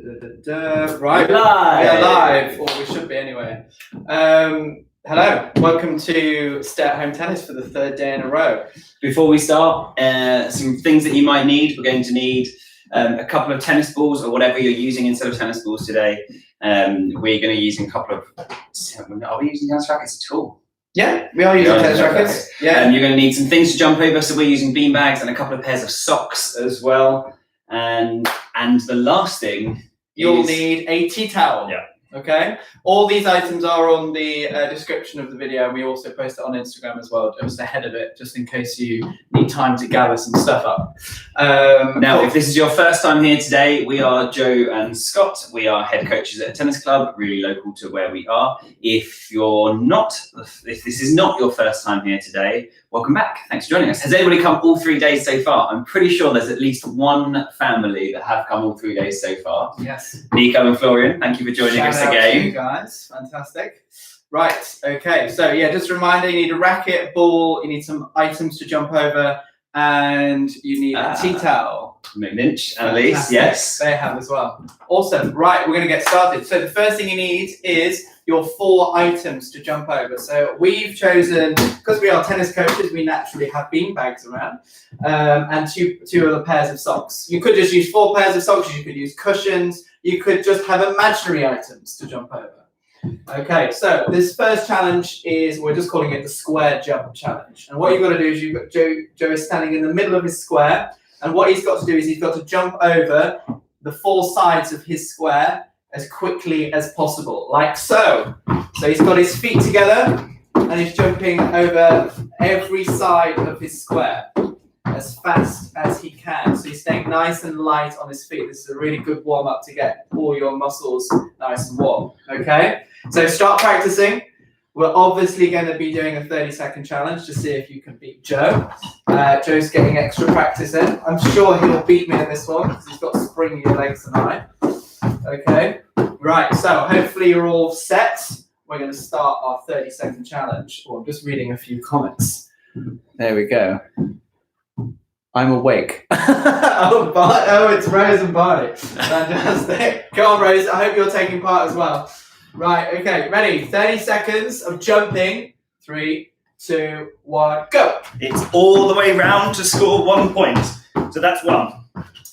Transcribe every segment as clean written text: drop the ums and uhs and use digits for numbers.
Right, live. We are live, or we should be anyway. Hello, welcome to Stay at Home Tennis for the third day in a row. Before we start, some things that you might need. We're going to need a couple of tennis balls or whatever you're using instead of tennis balls today. We're going to be using a couple of. Are we using tennis rackets at all? Yeah, we are using tennis rackets. Yeah. You're going to need some things to jump over, so we're using bean bags and a couple of pairs of socks as well. And the last thing, you'll need a tea towel. Yeah. Okay. All these items are on the description of the video, and we also post it on Instagram as well, just ahead of it, just in case you need time to gather some stuff up. Now, if this is your first time here today, we are Joe and Scott. We are head coaches at a tennis club, really local to where we are. If this is not your first time here today, welcome back. Thanks for joining us. Has anybody come all 3 days so far? I'm pretty sure there's at least one family that have come all 3 days so far. Yes. Nico and Florian, thank you for joining us again. Shout out to you guys. Fantastic. Right. Okay. So yeah, just a reminder: you need a racket, a ball, you need some items to jump over, and you need a tea towel. Minch, Annalise, yes. They have as well. Awesome. Right, we're going to get started. So the first thing you need is your 4 items to jump over. So we've chosen, because we are tennis coaches, we naturally have bean bags around, and two other pairs of socks. You could just use 4 pairs of socks. You could use cushions. You could just have imaginary items to jump over. Okay, so this first challenge is, we're just calling it the square jump challenge. And what you've got to do is, you've got Joe is standing in the middle of his square, and what he's got to do is he's got to jump over the 4 sides of his square as quickly as possible, like so. So he's got his feet together, and he's jumping over every side of his square as fast as he can. So he's staying nice and light on his feet. This is a really good warm-up to get all your muscles nice and warm, okay? So start practicing. We're obviously going to be doing a 30-second challenge to see if you can beat Joe. Joe's getting extra practice in. I'm sure he'll beat me in this one because he's got springier legs than I. Okay, right, so hopefully you're all set. We're going to start our 30-second challenge. Oh, I'm just reading a few comments. There we go. I'm awake. Oh, it's Rose and Barney. Fantastic. Come on, Rose. I hope you're taking part as well. Right, okay, ready? 30 seconds of jumping. 3, 2, 1, go. It's all the way round to score 1 point. So that's 1.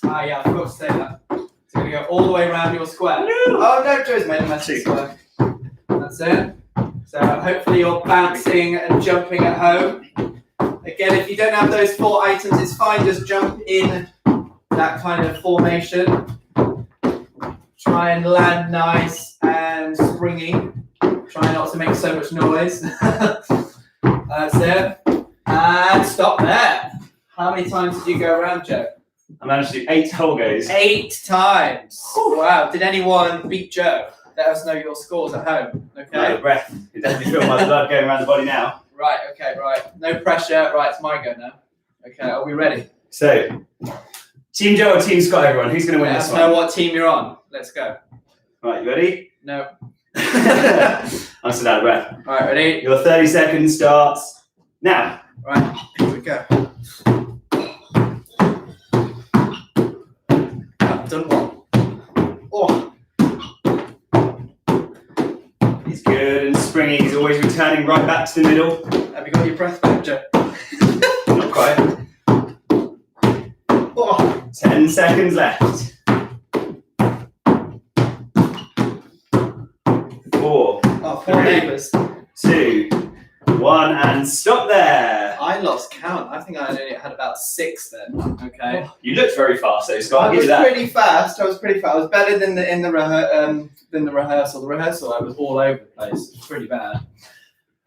Yeah, I forgot to say that. So you're going to go all the way around your square. No. Oh, no, Joe's made a mess of the square. That's it. So hopefully you're bouncing and jumping at home. Again, if you don't have those 4 items, it's fine. Just jump in that kind of formation. Try and land nice and springy. Try not to make so much noise. That's it. And stop there. How many times did you go around, Joe? I managed to do 8 whole goes. 8 times. Wow. Did anyone beat Joe? Let us know your scores at home. Okay. No breath. You definitely feel my blood going around the body now. Right. Okay. Right. No pressure. Right. It's my go now. Okay. Are we ready? So, Team Joe or Team Scott, everyone? Who's going to win this one? Let us know what team you're on. Let's go. Right. You ready? No. I'm still out of breath. All right. Ready? Your 30 seconds starts now. Right. Here we go. I've done one. Oh. He's good and springy. He's always returning right back to the middle. Have you got your breath back, Joe? Not quite. Oh. 10 seconds left. 4, 3, 2, 1, and stop there. I lost count. I think I only had about 6 then. Okay. You looked very fast, though, Scott. I was pretty fast. I was better than the rehearsal. The rehearsal, I was all over the place. It was pretty bad.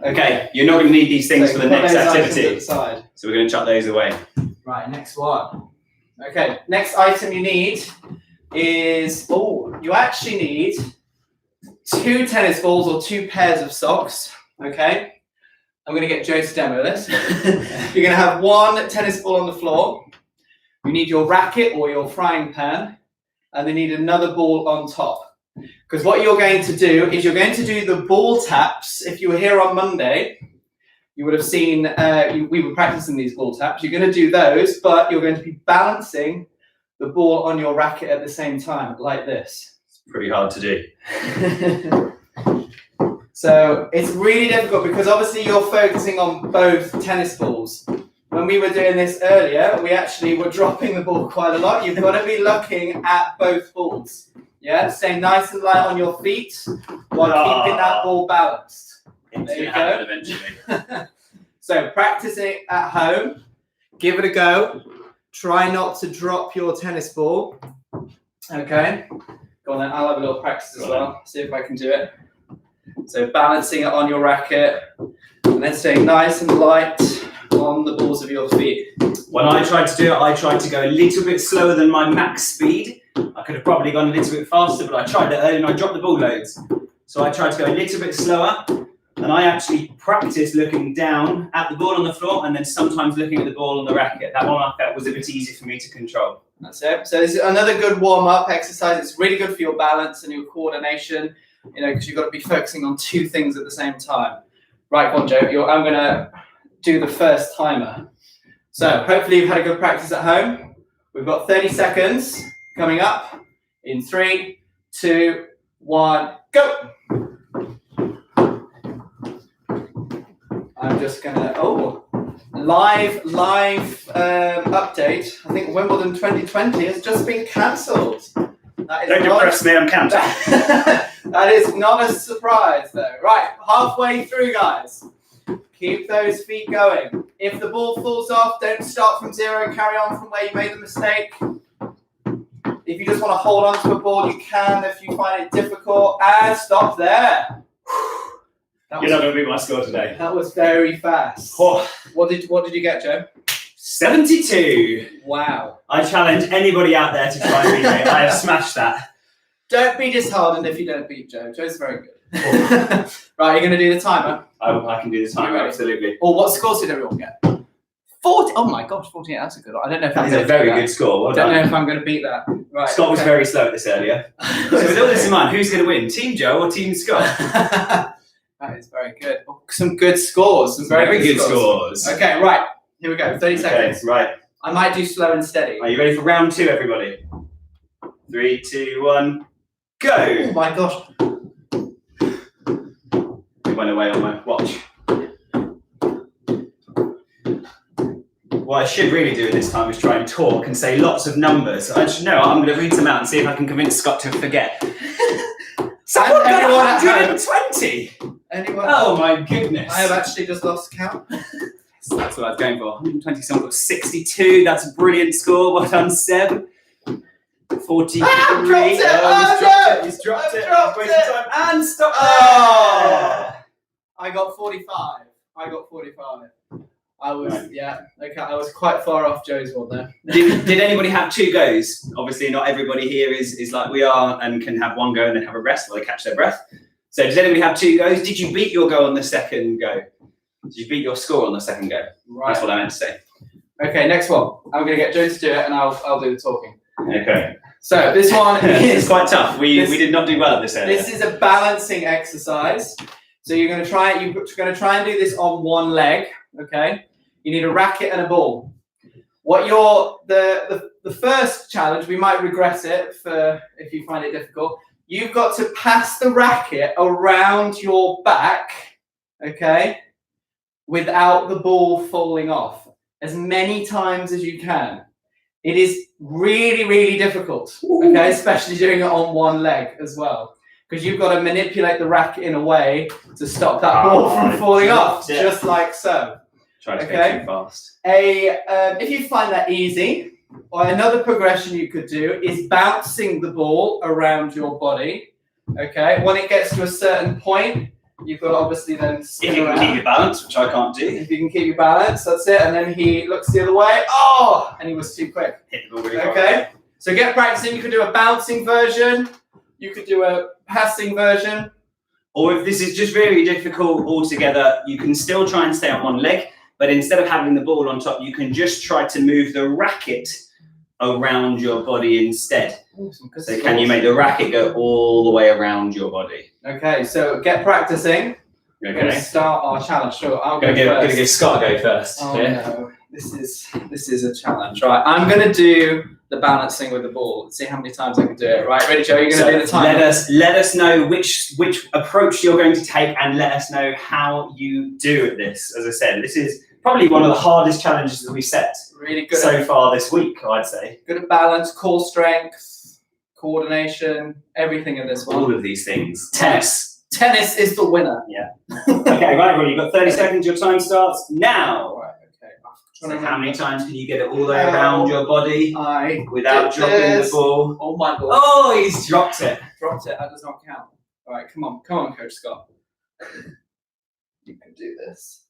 Okay, you're not going to need these things for the next activity. So we're going to chuck those away. Right, next one. Okay, next item you need is, you actually need 2 tennis balls or 2 pairs of socks. Okay. I'm going to get Joe to demo this. You're going to have 1 tennis ball on the floor. You need your racket or your frying pan, and then you need another ball on top. Because what you're going to do is you're going to do the ball taps. If you were here on Monday, you would have seen we were practicing these ball taps. You're going to do those, but you're going to be balancing the ball on your racket at the same time, like this. Pretty hard to do. So it's really difficult because obviously you're focusing on both tennis balls. When we were doing this earlier, we actually were dropping the ball quite a lot. You've got to be looking at both balls. Yeah, staying nice and light on your feet while keeping that ball balanced. There you go. Eventually. So practice it at home. Give it a go. Try not to drop your tennis ball. Okay. Go on then. I'll have a little practice as well. See if I can do it. So balancing it on your racket and then staying nice and light on the balls of your feet. When I tried to do it, I tried to go a little bit slower than my max speed. I could have probably gone a little bit faster, but I tried it early and I dropped the ball loads. So I tried to go a little bit slower, and I actually practiced looking down at the ball on the floor and then sometimes looking at the ball on the racket. That one I felt was a bit easier for me to control. That's it. So this is another good warm-up exercise. It's really good for your balance and your coordination, you know, because you've got to be focusing on two things at the same time. Right, go on, Joe. I'm going to do the first timer. So hopefully you've had a good practice at home. We've got 30 seconds coming up in 3, 2, 1, go. I'm just gonna, live update. I think Wimbledon 2020 has just been cancelled. Don't depress me, I'm counting. That is not a surprise though. Right, halfway through, guys. Keep those feet going. If the ball falls off, don't start from zero. Carry on from where you made the mistake. If you just want to hold on to a ball, you can. If you find it difficult, and stop there. You're not going to beat my score today. That was very fast. Oh. What did you get, Joe? 72. Wow. I challenge anybody out there to try and beat me. I have smashed that. Don't be disheartened if you don't beat Joe. Joe's very good. Right, you're going to do the timer? I can do the timer, absolutely. Or what scores did everyone get? 40. Oh my gosh, 48. That's a good one. I don't know if that is a very good score. Well done. I don't know if I'm going to beat that. Right. Scott was very slow at this earlier. So with all this in mind, who's going to win? Team Joe or Team Scott? That is very good. Oh, some good scores. Some very good scores. Okay, right. Here we go. 30 seconds. Right. I might do slow and steady. Are you ready for round 2, everybody? 3, 2, 1, go! Oh my gosh. It went away on my watch. What I should really do this time is try and talk and say lots of numbers. I'm going to read them out and see if I can convince Scott to forget. Someone got 120! Anyone? Oh my goodness. I have actually just lost count. That's what I was going for. 120, someone got 62. That's a brilliant score. Well done, Seb. 43. He's dropped it. And stop there. I got 45. I was, I was quite far off Joe's one there. Did anybody have 2 goes? Obviously, not everybody here is like we are and can have 1 go and then have a rest while they catch their breath. So, did anybody have 2 goes? Did you beat your go on the second go? Did you beat your score on the second go? Right. That's what I meant to say. Okay, next one. I'm going to get Joe to do it and I'll do the talking. Okay. So, this one is quite tough. We did not do well at this area. This is a balancing exercise. So, you're going to try and do this on one leg. Okay, you need a racket and a ball. The first challenge, we might regress it if you find it difficult. You've got to pass the racket around your back, okay, without the ball falling off as many times as you can. It is really, really difficult, okay, especially doing it on one leg as well, because you've got to manipulate the racket in a way to stop that ball from falling off, just like so. Try to go too fast. If you find that easy, or another progression you could do is bouncing the ball around your body. Okay, when it gets to a certain point, you've got to obviously then spin around. If you can keep your balance, which I can't do. If you can keep your balance, that's it. And then he looks the other way. And he was too quick. Hit the ball really hard. Okay, so get practicing. You could do a bouncing version. You could do a passing version. Or if this is just really difficult altogether, you can still try and stay on one leg. But instead of having the ball on top, you can just try to move the racket around your body instead. Awesome. So can you make the racket go all the way around your body? Okay, so get practicing. We're going to start our challenge. Sure, I'll go first. I'm going to give Scott a go first. Oh no, this is a challenge. Right, I'm going to do the balancing with the ball. Let's see how many times I can do it. Right, ready, Joe? You're going to do the time. Let us know which approach you're going to take, and let us know how you do at this. As I said, this is probably one of the hardest challenges that we've set really good so far this week, I'd say. Good at balance, core strength, coordination, everything in this one. All of these things. Tennis. Tennis is the winner. Yeah. Okay, right, well, you've got 30 seconds. Your time starts now. Right, okay. So how many times can you get it all the way around your body without dropping the ball? Oh my God. Oh, he's dropped it. Dropped it. That does not count. All right, come on, Coach Scott. You can do this.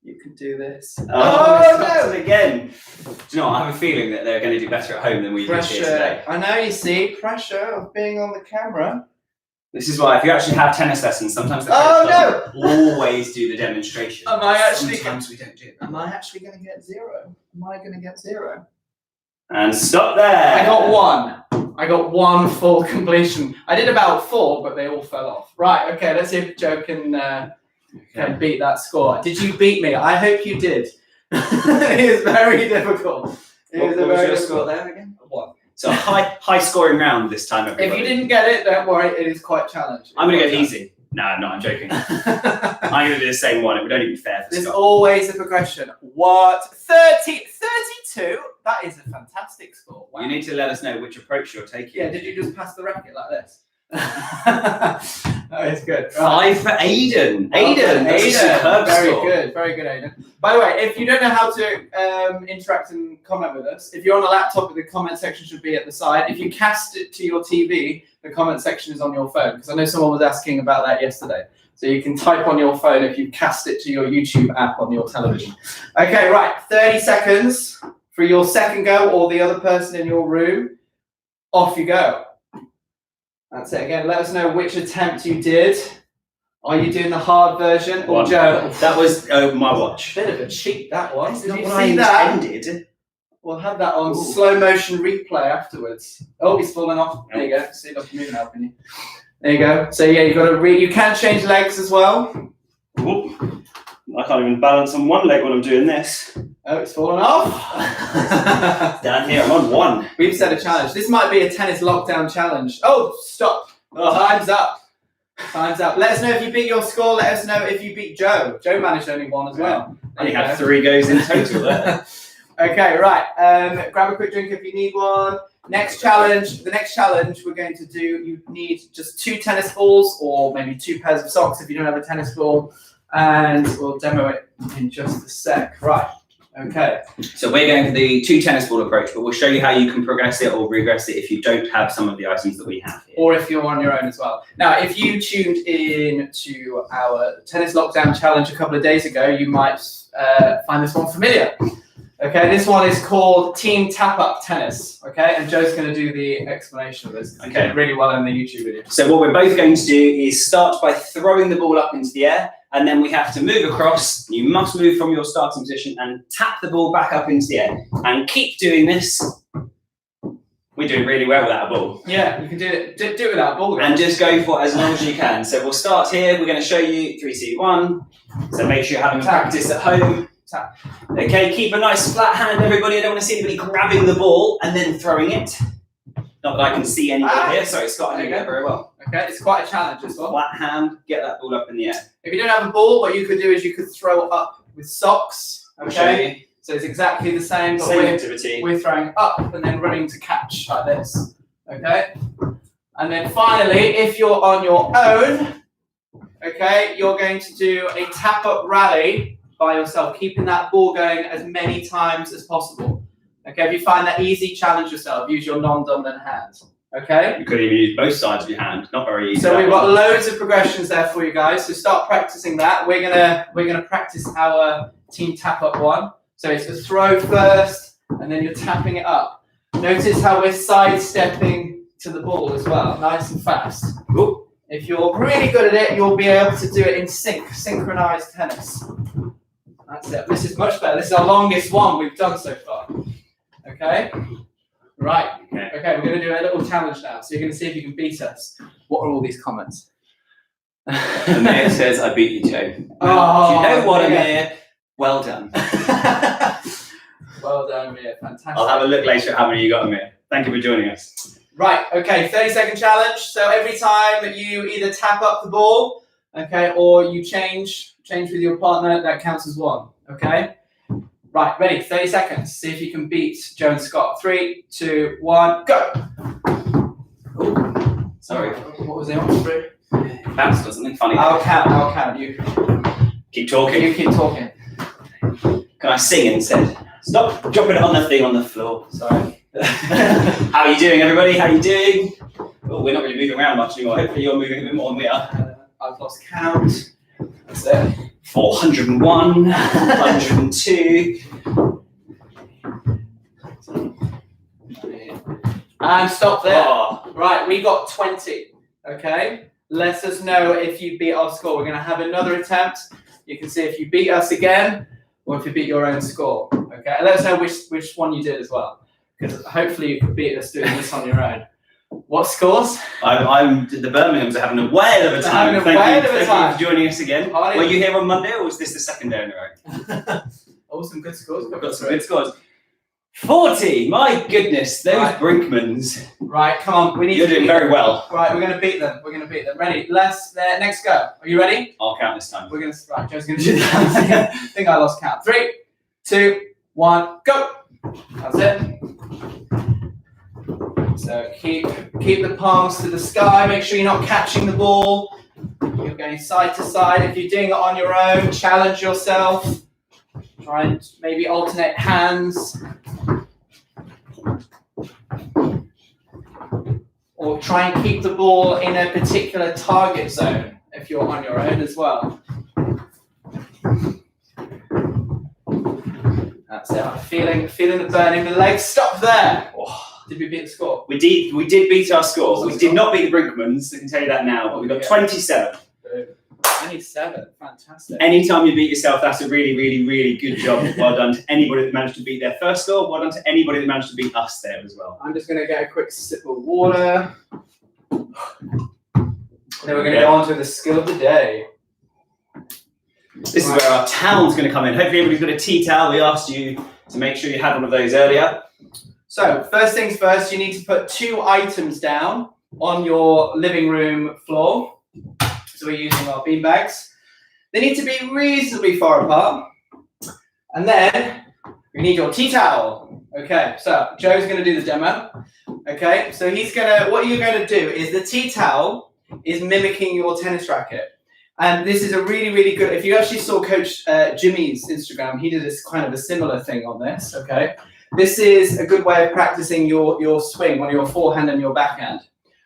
You can do this. Oh no! It again. Do you know what? I have a feeling that they're going to do better at home than we did here today. I know, you see, pressure of being on the camera. This is why if you actually have tennis lessons, sometimes the coach doesn't always do the demonstration. Sometimes we don't do it. Am I actually going to get 0? Am I going to get 0? And stop there. I got 1. I got 1 full completion. I did about 4, but they all fell off. Right, okay, let's see if Joe can beat that score. Did you beat me? I hope you did. It is very difficult. What was your score there again? 1. So a high scoring round this time, everybody. If you didn't get it, don't worry, it is quite challenging. I'm going to go easy. No, I'm joking. I'm going to do the same one. It would only be fair for There's Scott. always a progression. What? 32? That is a fantastic score. Wow. You need to let us know which approach you're taking. Yeah, did you just pass the racket like this? That is good. Right. 5 for Aiden. Aiden, very good, Aiden. By the way, if you don't know how to interact and comment with us, if you're on a laptop, the comment section should be at the side. If you cast it to your TV, the comment section is on your phone, because I know someone was asking about that yesterday. So you can type on your phone if you cast it to your YouTube app on your television. Okay, right, 30 seconds for your second go, or the other person in your room. Off you go. That's it again. Let us know which attempt you did. Are you doing the hard version or Joe? That was my watch. Bit of a cheat, that one. Did Not you what see I that? intended. We'll have that on slow motion replay afterwards. Oh, he's fallen off. There you go. See, Dr. Moon helping you. There you go. So yeah, you got to you can change legs as well. Ooh. I can't even balance on one leg when I'm doing this. Oh, it's fallen off. Down here, I'm on 1. We've set a challenge. This might be a tennis lockdown challenge. Oh, stop. Time's up. Time's up. Let us know if you beat your score. Let us know if you beat Joe. Joe managed only 1 as well. I only had 3 goes in total there. Okay, right. Grab a quick drink if you need one. Next challenge. The next challenge we're going to do, you need just 2 tennis balls, or maybe 2 pairs of socks if you don't have a tennis ball. And we'll demo it in just a sec. Right. Okay. So we're going for the 2 tennis ball approach, but we'll show you how you can progress it or regress it if you don't have some of the items that we have here. Or if you're on your own as well. Now, if you tuned in to our tennis lockdown challenge a couple of days ago, you might find this one familiar. Okay, this one is called Team Tap-Up Tennis. Okay, and Joe's going to do the explanation of this. Okay, really well in the YouTube video. So what we're both going to do is start by throwing the ball up into the air, and then we have to move across. You must move from your starting position and tap the ball back up into the air. And keep doing this. We're doing really well without a ball. Yeah, you can do it. Do it without a ball. And just go for it as long as you can. So we'll start here. We're going to show you 3, 2, 1. So make sure you're having practice at home. Tap. Okay, keep a nice flat hand, everybody. I don't want to see anybody grabbing the ball and then throwing it. Not that I can see anybody here. Sorry, Scott, I know that very well. Okay, it's quite a challenge as well. Flat hand, get that ball up in the air. If you don't have a ball, what you could do is you could throw up with socks. Okay, so it's exactly the same, but activity. We're throwing up and then running to catch like this. Okay, and then finally, if you're on your own, okay, you're going to do a tap-up rally by yourself, keeping that ball going as many times as possible. Okay, if you find that easy, challenge yourself. Use your non-dominant hand. Okay? You could even use both sides of your hand. Not very easy. So we've got loads of progressions there for you guys. So start practicing that. We're gonna practice our team tap up one. So it's a throw first, and then you're tapping it up. Notice how we're sidestepping to the ball as well, nice and fast. Ooh. If you're really good at it, you'll be able to do it in synchronized tennis. That's it. This is much better. This is our longest one we've done so far. Okay? Right. Okay, we're going to do a little challenge now. So you're going to see if you can beat us. What are all these comments? Amir says, I beat you, Joe. Oh, do you know what, Amir? Well done. Well done, Amir. Fantastic. I'll have a look later at how many you got, Amir. Thank you for joining us. Right, okay, 30-second challenge. So every time you either tap up the ball, okay, or you change with your partner, that counts as one, okay? Right, ready, 30 seconds. See if you can beat Joe and Scott. 3, 2, 1, go! Ooh. Sorry. What was it on? 3? Bounced or something funny. I'll count. You keep talking. You keep talking. Can I sing instead? Stop dropping it on the thing on the floor. Sorry. How are you doing, everybody? How are you doing? Well, we're not really moving around much anymore. Hopefully you're moving a bit more than we are. I've lost count. That's it. 401, 102. And stop there. Oh. Right, we got 20. Okay? Let us know if you beat our score. We're going to have another attempt. You can see if you beat us again or if you beat your own score. Okay? And let us know which one you did as well. Because hopefully you could beat us doing this on your own. What scores? The Birminghams are having a whale of a time. Thank you for joining us again. Were you here on Monday, or was this the second day in a row? Oh, some good scores. We've got some good scores. 40. My goodness, those Brinkmans. Right, come on. You're doing very well. Right, we're going to beat them. Ready? Next go. Are you ready? I'll count this time. Right, Joe's going to do that. I think I lost count. 3, 2, 1, go. That's it. So keep the palms to the sky. Make sure you're not catching the ball. You're going side to side. If you're doing it on your own, challenge yourself. Try and maybe alternate hands. Or try and keep the ball in a particular target zone if you're on your own as well. That's it. I'm feeling the burn in the legs. Stop there. Oh. Did we beat the score? We did beat our score. We did not beat the Brinkmans, I can tell you that now, but we got 27. 27, fantastic. Anytime you beat yourself, that's a really, really, really good job. Well done to anybody that managed to beat their first score. Well done to anybody that managed to beat us there as well. I'm just going to get a quick sip of water. Then we're going to go on to the skill of the day. This is where our towel's going to come in. Hopefully everybody's got a tea towel. We asked you to make sure you had one of those earlier. So first things first, you need to put 2 items down on your living room floor. So we're using our bean bags. They need to be reasonably far apart. And then you need your tea towel. Okay, so Joe's going to do the demo. Okay, so what you're going to do is the tea towel is mimicking your tennis racket. And this is a really, really good, if you actually saw Coach Jimmy's Instagram, he did this kind of a similar thing on this, okay? This is a good way of practicing your swing on your forehand and your backhand.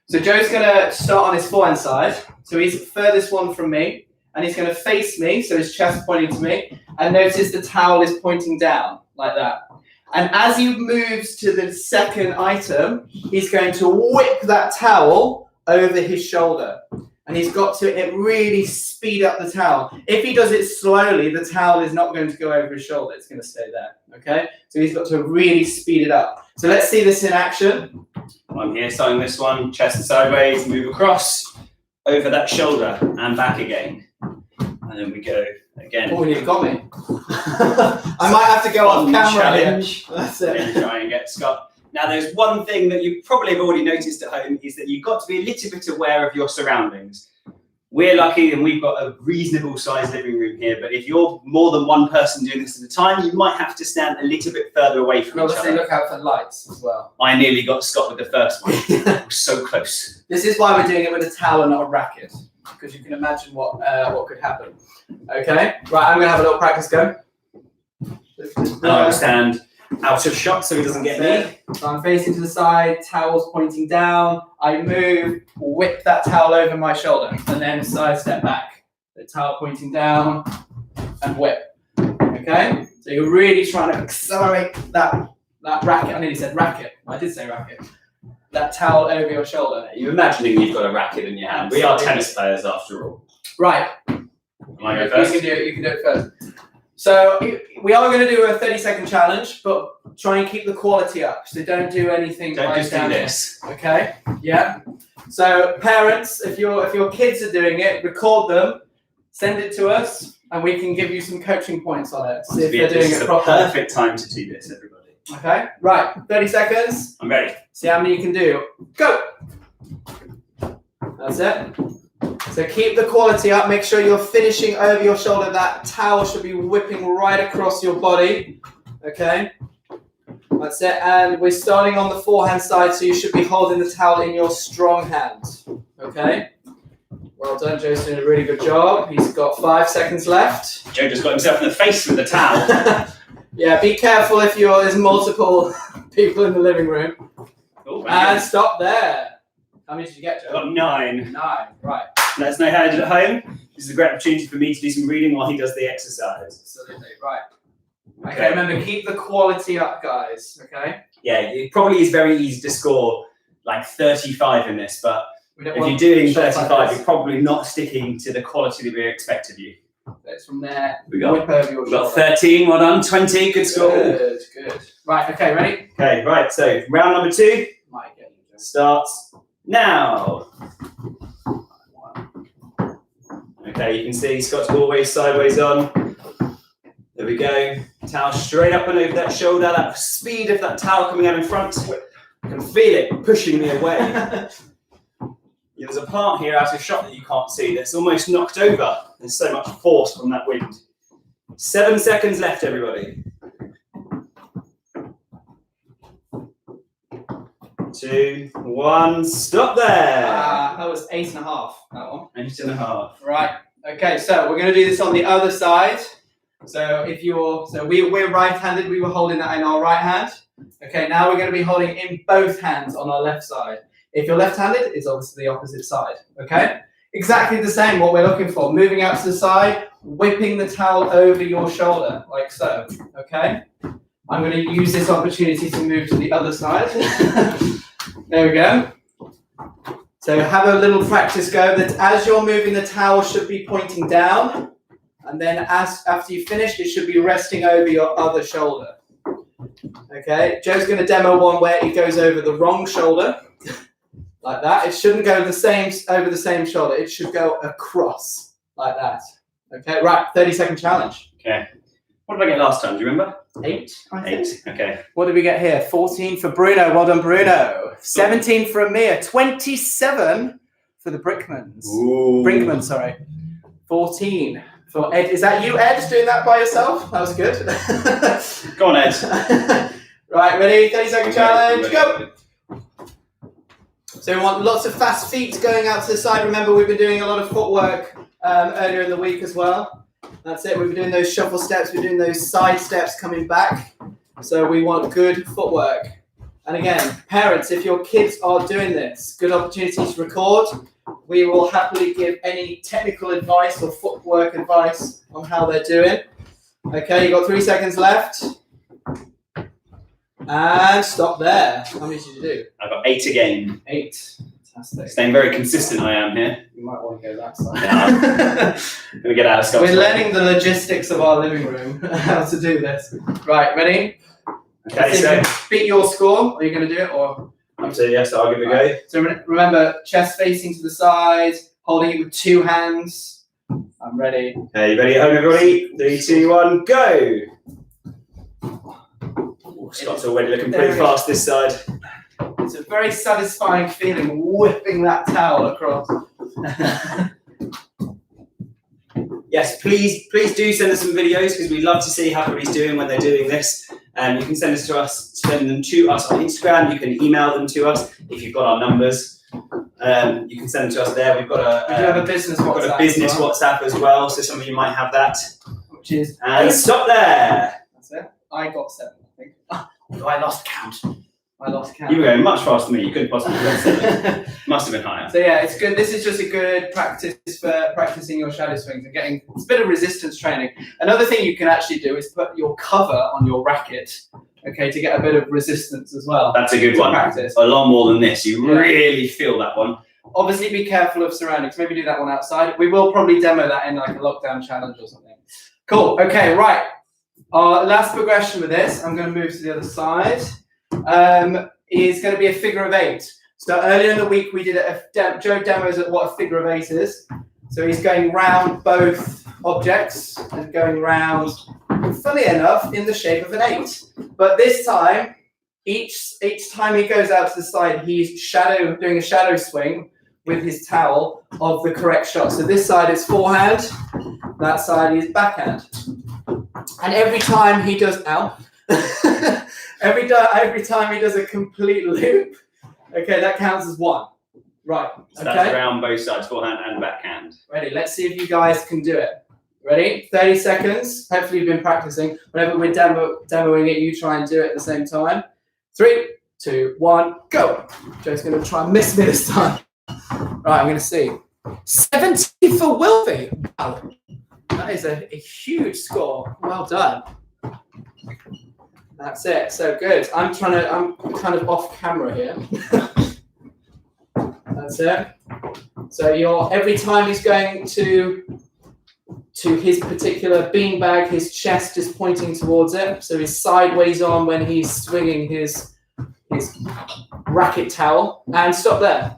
So Joe's going to start on his forehand side. So he's furthest one from me. And he's going to face me, so his chest pointing to me. And notice the towel is pointing down, like that. And as he moves to the second item, he's going to whip that towel over his shoulder. And he's got to really speed up the towel. If he does it slowly, the towel is not going to go over his shoulder. It's going to stay there, okay? So he's got to really speed it up. So let's see this in action. I'm here starting this one, chest sideways, move across, over that shoulder, and back again. And then we go again. Oh, you got me. I might have to go off camera here. That's it. Try and get Scott. Now, there's one thing that you probably have already noticed at home is that you've got to be a little bit aware of your surroundings. We're lucky and we've got a reasonable sized living room here, but if you're more than one person doing this at a time, you might have to stand a little bit further away from each other. Look out for lights as well. I nearly got Scott with the first one. It was so close. This is why we're doing it with a towel and not a racket, because you can imagine what could happen. Okay, right, I'm going to have a little practice go. And I will stand out of shot so he doesn't get me. So I'm facing to the side, towel's pointing down. I move, whip that towel over my shoulder, and then side step back. The towel pointing down, and whip. Okay? So you're really trying to accelerate that racket. I nearly said racket. I did say racket. That towel over your shoulder. You're imagining you've got a racket in your hand. We are tennis players after all. Right. Am I going first? You can do it first. So we are going to do a 30-second challenge, but try and keep the quality up. So don't do anything. Don't just do this. Okay? Yeah. So parents, if your kids are doing it, record them, send it to us. and we can give you some coaching points on it. See if This they're doing is it the properly. perfect time to do this, everybody. Okay, right, 30 seconds. I'm ready. See how many you can do. Go! That's it. So keep the quality up. Make sure you're finishing over your shoulder. That towel should be whipping right across your body. Okay? That's it. And we're starting on the forehand side, so you should be holding the towel in your strong hand. Okay? Well done, Joe's doing a really good job. He's got 5 seconds left. Joe just got himself in the face with the towel. Yeah, be careful if there's multiple people in the living room. Oh, And stop there. How many did you get, Joe? I've got 9. 9, right. Let us know how you did at home. This is a great opportunity for me to do some reading while he does the exercise. Absolutely, right. Okay, remember, keep the quality up, guys, okay? Yeah, it probably is very easy to score like 35 in this, but We don't if want you're doing shots 35, like you're this. probably not sticking to the quality that we expect of you. It's from there, We got, whip over your we got shoulder. 13, well done, 20, good score. Good, good. Right, okay, ready? Okay, right, so round number 2 Might get you, Joe. starts now. Okay, you can see Scott's always sideways on. There we go. Towel straight up and over that shoulder. That speed of that towel coming out in front. I can feel it pushing me away. There's a part here out of shot that you can't see that's almost knocked over. There's so much force from that wind. 7 seconds left, everybody. 2, 1, stop there. That was 8.5, that one. 8.5. Right, okay, so we're going to do this on the other side. So we're right-handed, we were holding that in our right hand. Okay, now we're going to be holding in both hands on our left side. If you're left-handed, it's obviously the opposite side, okay? Exactly the same, what we're looking for. Moving out to the side, whipping the towel over your shoulder, like so, okay? I'm going to use this opportunity to move to the other side. There we go. So have a little practice go that as you're moving, the towel should be pointing down. And then after you finish, it should be resting over your other shoulder. Okay, Joe's going to demo one where it goes over the wrong shoulder. Like that. It shouldn't go over the same shoulder. It should go across like that. Okay, right, 30-second challenge. Okay. What did I get last time? Do you remember? 8, I think. 8. Okay. What did we get here? 14 for Bruno. Well done, Bruno. 17 for Amir. 27 for the Brinkmans. Ooh. Brinkman, sorry. 14 for Ed. Is that you, Ed, doing that by yourself? That was good. Go on, Ed. Right, ready? 30-second challenge. Go. So we want lots of fast feet going out to the side. Remember, we've been doing a lot of footwork earlier in the week as well. That's it. We've been doing those shuffle steps. We're doing those side steps coming back. So we want good footwork. And again, parents, if your kids are doing this, good opportunity to record. We will happily give any technical advice or footwork advice on how they're doing. Okay, you've got 3 seconds left. And stop there. How many did you do? I've got 8 again. 8. Fantastic. Staying very consistent, I am here. You might want to go that side. Yeah. Let me get out of Scott's We're way. learning the logistics of our living room, how to do this. Right, ready? Okay, so Beat your score. Are you going to do it or? yes, I'll give it a go. So remember, chest facing to the side, holding it with 2 hands. I'm ready. Okay, you ready at home, everybody? 3, 2, 1, go! Oh, Scott's already looking pretty fast this side. It's a very satisfying feeling whipping that towel across. Yes, please do send us some videos because we'd love to see how everybody's doing when they're doing this. You can send them to us on Instagram. You can email them to us if you've got our numbers. You can send them to us there. We've got We do have a business WhatsApp. We've got a business WhatsApp as well, so some of you might have that. Which is And stop there. That's it. I got 7, I think. Oh, I lost count. You were going much faster than me. You couldn't possibly have done 7. Must have been higher. So yeah, it's good. This is just a good practice for practicing your shadow swings and getting it's a bit of resistance training. Another thing you can actually do is put your cover on your racket, okay, to get a bit of resistance as well. That's a good one. Practice. A lot more than this. You really feel that one. Obviously, be careful of surroundings. Maybe do that one outside. We will probably demo that in like a lockdown challenge or something. Cool. Okay, right. Our last progression with this, I'm going to move to the other side, is going to be a figure of 8. So earlier in the week, we did Joe demos at what a figure of 8 is. So he's going round both objects and going round, funny enough, in the shape of an 8. But this time, each time he goes out to the side, he's doing a shadow swing with his towel of the correct shot. So this side is forehand, that side is backhand. And every time he does, every time he does a complete loop, okay, that counts as 1. Right. So that's around both sides, forehand and backhand. Ready? Let's see if you guys can do it. Ready? 30 seconds. Hopefully you've been practicing. Whenever we're demoing it, you try and do it at the same time. 3, 2, 1, go. Joe's going to try and miss me this time. Right, I'm going to see. 70 for Wilfie. Wow. That is a huge score. Well done. That's it. So good. I'm kind of off camera here. That's it. So every time he's going to his particular beanbag, his chest is pointing towards it. So he's sideways on when he's swinging his racket towel. And stop there.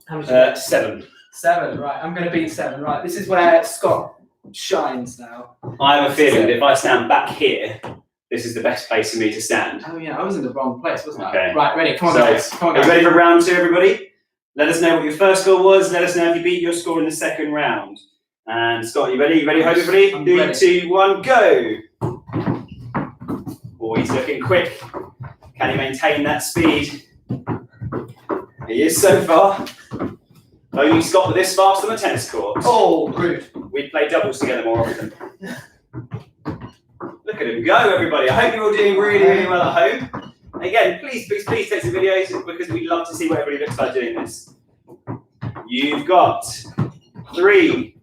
How much? 7. 7. Right. I'm going to beat 7. Right. This is where Scott shines now. I have a feeling that if I stand back here, this is the best place for me to stand. Oh yeah, I was in the wrong place, wasn't I? Okay. Right. Ready? Come on, guys. Come on, Are guys. you ready for round 2, everybody? Let us know what your first score was. Let us know if you beat your score in the second round. And Scott, you ready? You ready? Hope you're ready. 3, 2, 1, go. Oh, he's looking quick. Can he maintain that speed? He is so far. Only Scott this fast on the tennis court. Oh, rude. We play doubles together more often. Look at him go, everybody. I hope you're all doing really, really well at home. Again, please take some videos because we'd love to see what everybody looks like doing this. You've got 3,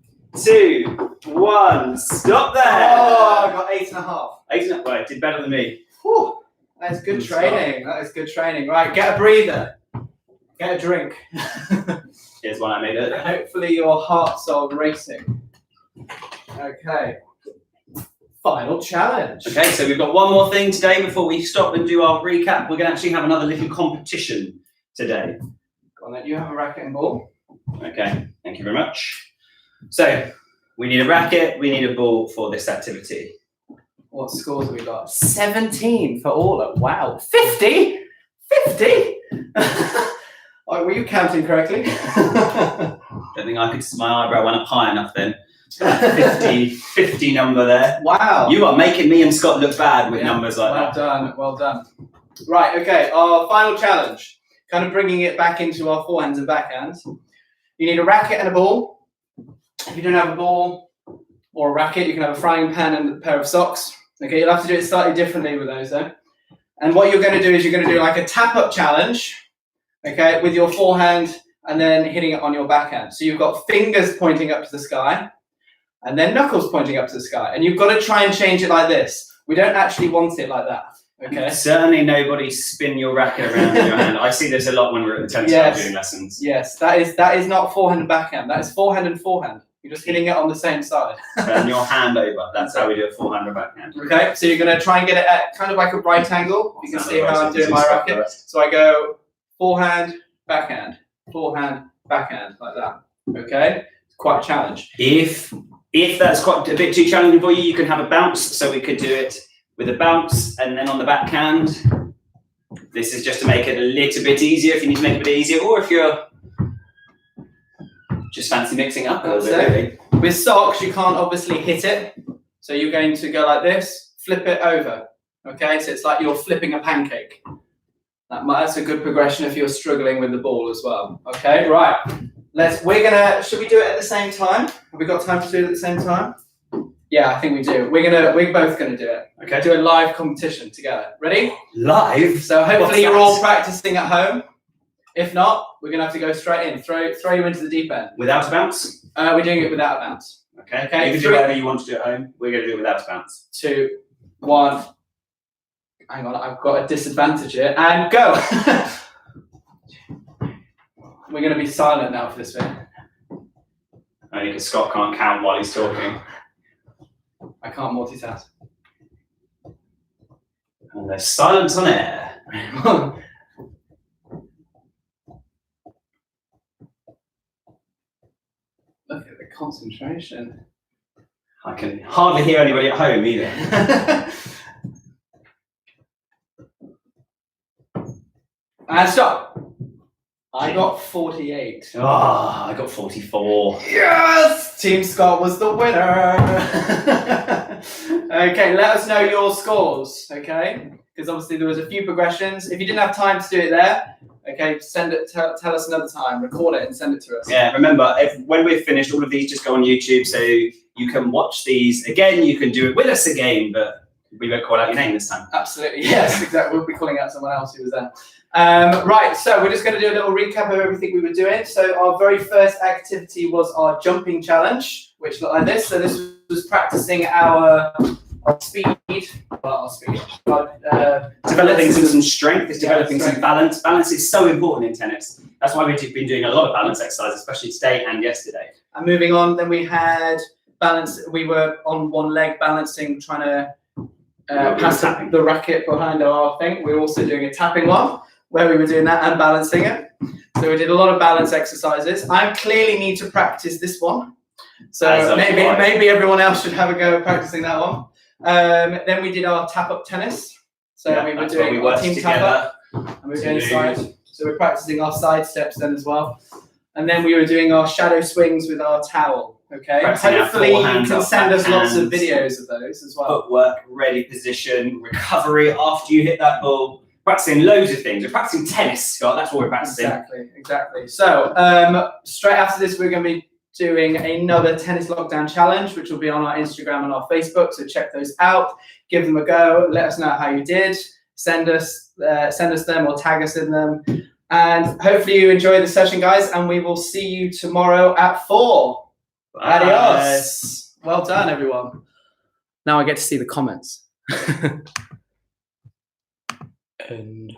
2, 1. Stop there. Oh, I got 8.5. 8.5. Right, did better than me. Whew. That is good training. That is good training. Right, get a breather. Get a drink. Here's one I made earlier. Hopefully your heart's all racing. Okay. Final challenge. Okay, so we've got one more thing today before we stop and do our recap. We're going to actually have another little competition today. Go on then, you have a racket and ball. Okay, thank you very much. So, we need a racket, we need a ball for this activity. What scores have we got? 17 for all. Wow. 50? 50? Oh, were you counting correctly? Don't think I could, my eyebrow went up high enough then. 50 number there. Wow. You are making me and Scott look bad with numbers like that. Well done, well done. Right, okay, our final challenge. Kind of bringing it back into our forehands and backhands. You need a racket and a ball. If you don't have a ball or a racket, you can have a frying pan and a pair of socks. Okay, you'll have to do it slightly differently with those though. And what you're going to do is you're going to do like a tap-up challenge, okay, with your forehand and then hitting it on your backhand. So you've got fingers pointing up to the sky and then knuckles pointing up to the sky. And you've got to try and change it like this. We don't actually want it like that, okay? Certainly nobody spin your racket around in your hand. I see this a lot when we're at the tennis club doing lessons. Yes, that is not forehand and backhand. That is forehand and forehand. You're just hitting it on the same side. Turn your hand over. That's how we do it, forehand and backhand. Okay, so you're going to try and get it at kind of like a right angle. You can see how I'm doing my racket. So I go forehand, backhand, like that. Okay, it's quite a challenge. If that's quite a bit too challenging for you, you can have a bounce. So we could do it with a bounce and then on the backhand. This is just to make it a little bit easier if you need to make it a bit easier, or if you're just fancy mixing up a little bit, really. With socks, you can't obviously hit it. So you're going to go like this, flip it over. Okay, so it's like you're flipping a pancake. That's a good progression if you're struggling with the ball as well. Okay, right. Should we do it at the same time? Have we got time to do it at the same time? Yeah, I think we do. We're both gonna do it. Okay, do a live competition together. Ready? Live? So hopefully you're all practicing at home. If not, we're gonna have to go straight in. Throw you into the deep end. Without a bounce? We're doing it without a bounce. Okay. You can do whatever you want to do at home. We're gonna do it without a bounce. 2, 1. Hang on, I've got a disadvantage here. And go! We're going to be silent now for this bit. Only because Scott can't count while he's talking. I can't multitask. And there's silence on air. Look at concentration. I can hardly hear anybody at home either. And stop. I got 48. Oh, I got 44. Yes! Team Scott was the winner. Okay, let us know your scores, okay? Because obviously there was a few progressions. If you didn't have time to do it there, okay, send it. Tell us another time. Record it and send it to us. Yeah, remember, when we're finished, all of these just go on YouTube, so you can watch these again. You can do it with us again, but we won't call out your name this time. Absolutely, yes, exactly. We'll be calling out someone else who was there. Right, so we're just going to do a little recap of everything we were doing. So our very first activity was our jumping challenge, which looked like this. So this was practicing our speed, developing some strength, it's developing some balance. Balance is so important in tennis. That's why we've been doing a lot of balance exercises, especially today and yesterday. And moving on, then we had balance. We were on one leg balancing, trying to pass the racket behind our thing. We were also doing a tapping one, where we were doing that and balancing it. So we did a lot of balance exercises. I clearly need to practice this one. So maybe everyone else should have a go at practicing that one. Then we did our tap-up tennis. So we were doing our team tap-up. And we were doing side. So we're practicing our side steps then as well. And then we were doing our shadow swings with our towel. Okay. Hopefully you can send us lots of videos of those as well. Footwork, ready position, recovery after you hit that ball. Practicing loads of things. We're practicing tennis, Scott. That's what we're practicing. Exactly. So straight after this, we're going to be doing another tennis lockdown challenge, which will be on our Instagram and our Facebook. So check those out. Give them a go. Let us know how you did. Send us them or tag us in them. And hopefully you enjoy the session, guys. And we will see you tomorrow at 4. Bye. Adios. Well done, everyone. Now I get to see the comments. And